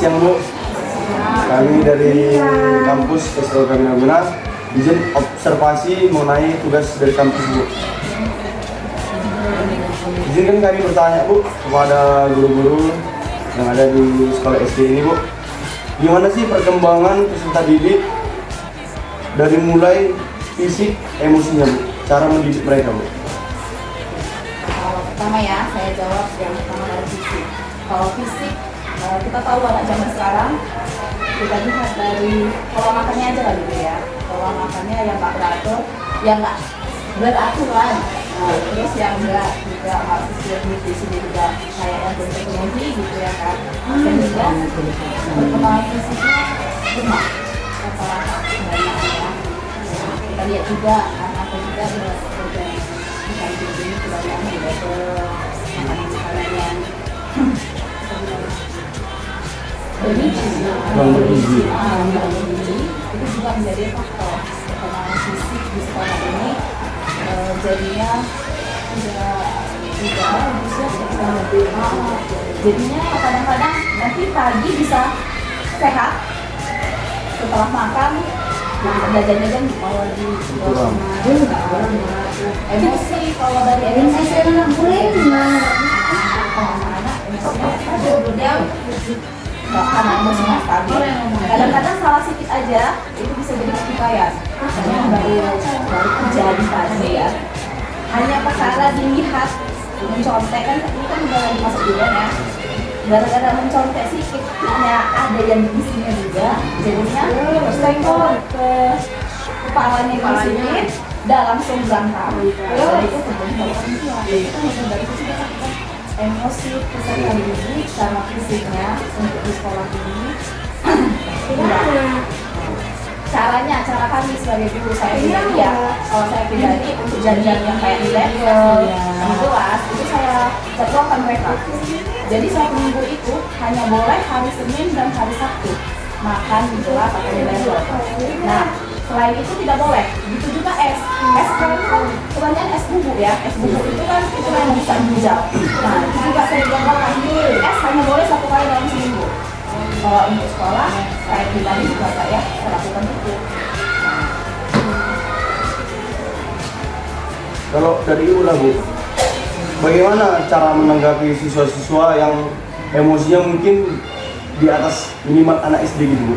siang Bu. Kami dari kampus SLK Minaguna izin observasi mengenai tugas dari kampus Bu. Izinkan kami bertanya Bu kepada guru-guru yang ada di sekolah SD ini Bu. Gimana sih perkembangan peserta didik dari mulai fisik, emosinya Bu? Cara mendidik mereka Bu? Pertama ya, saya jawab yang pertama dari fisik. Kalau fisik, kita tahu anak zaman sekarang, kita lihat dari pola makannya aja lah gitu ya. Pola makannya yang nggak beratur, yang nggak beraturan. Terus yang enggak juga harus nutrisinya juga kayak yang belum terpenuhi gitu ya kan. Dan juga perkembangan fisiknya lemah rata-rata sebenarnya ya. Kita lihat juga anak-anak juga bekerja bukan ini kebanyakan di level makanan yang bergizi itu juga menjadi faktor perkembangan fisik di sekolah ini. Jadinya tidak jadinya kadang-kadang nanti pagi bisa sehat setelah makan. Nah, jajan-jajan kalau di emosi, kalau dari emosi anak boleh anak karena emosinya stabil, kadang-kadang salah sedikit aja itu bisa jadi ketikaian. Karena baru terjadi tadi ya, hanya perkara dilihat mencontek kan, ini kan udah lagi masuk bulan ya, gara-gara mencontek sedikit hanya ada yang di sini juga, jadinya tersenggol ke kepalanya sedikit, dah langsung berantem. Jadi itu terjadi kalau orang tua. Itu dari situ kita emosi peserta didik sama fisiknya untuk di sekolah ini. Cara kami sebagai guru, saya pribadi ya, kalau saya pribadi untuk janjian yang kayak di level di kelas itu saya jadwalkan mereka. Jadi satu minggu itu hanya boleh hari Senin dan hari Sabtu makan di kelas atau di level. Nah, selain itu tidak boleh. Begitu juga es kan kebanyakan es bubuk ya. Es bubuk itu kan itu yang bisa menjauh. Nah, itu juga saya jadwalkan. Es hanya boleh 1 kali dalam seminggu. Kalau untuk sekolah, saya pribadi juga saya lakukan itu. Kalau dari Ibu lah Bu, bagaimana cara menanggapi siswa-siswa yang emosinya mungkin di atas minimal anak SD gitu Bu?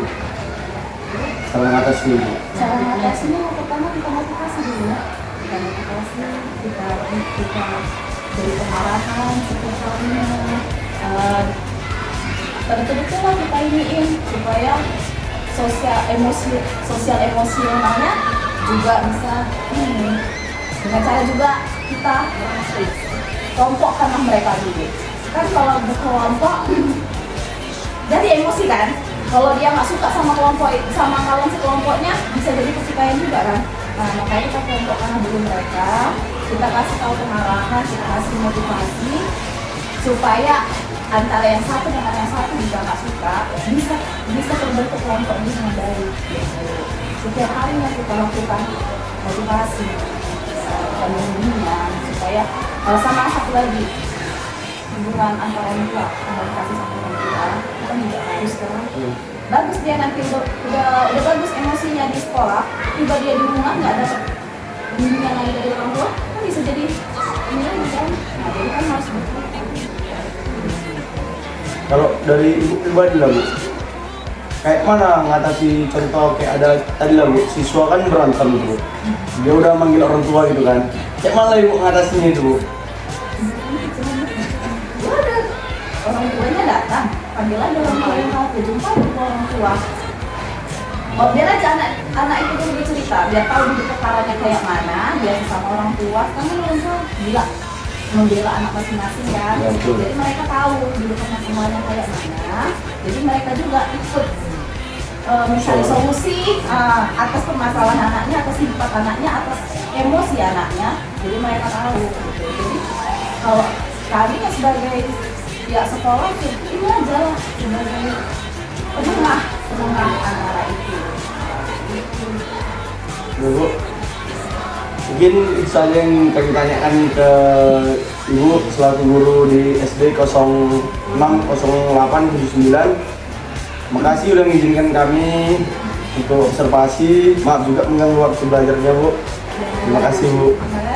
Cara mengatasi Bu? Cara mengatasinya pertama kita motivasi dulu ya. Kita motivasi, kita beri pengarahan sepertinya. Betul-betul lah kita iniin supaya sosial emosionalnya juga bisa dengan cara juga kita kelompokkanlah mereka dulu. Kan kalau berkelompok jadi emosi kan, kalau dia nggak suka sama kelompok sama kawan sekelompoknya bisa jadi pertikaian juga kan. Nah, makanya kita kelompokkan dulu mereka, kita kasih tahu pengarahan, kita kasih motivasi supaya antara yang satu dengan yang satu juga nggak suka bisa terbentuk kelompok ini dengan baik. Setiap harinya kita lakukan motivasi dan bimbingan supaya sama satu lagi hubungan antara orang tua, komunikasi sama orang tua kan juga harus bagus. Dia nanti udah bagus emosinya di sekolah, tiba dia di rumah nggak ada bimbingan lagi dari orang tua, kan bisa jadi ini kan. Nah, jadi kan harus Kalau dari Ibu pribadi lah Bu, kayak mana ngatasi contoh kayak ada tadi lah Bu, siswa kan berantem Bu, dia udah manggil orang tua gitu kan, kayak mana Ibu ngatasinya itu Bu? Orang tuanya datang, panggil aja orang tua yang satu, jumpa orang tua. Oh, biar aja anak itu dulu bercerita, biar tahu dulu perkaranya kayak mana, biar sama orang tua, karena orang tua gila membela anak masing-masing kan. Ya, jadi mereka tahu dulu semuanya kayak mana, jadi mereka juga ikut mencari solusi atas permasalahan anaknya, atas sifat anaknya, atas emosi anaknya, jadi mereka tahu gitu. Jadi kalau kami sebagai pihak sekolah ini aja lah sebagai penengah antara itu. Bu, mungkin itu saja yang kami tanyakan ke Ibu selaku guru di SD 060879. Makasih udah mengizinkan kami untuk observasi. Maaf juga mengganggu waktu belajarnya, Bu. Terima kasih, Bu. Terima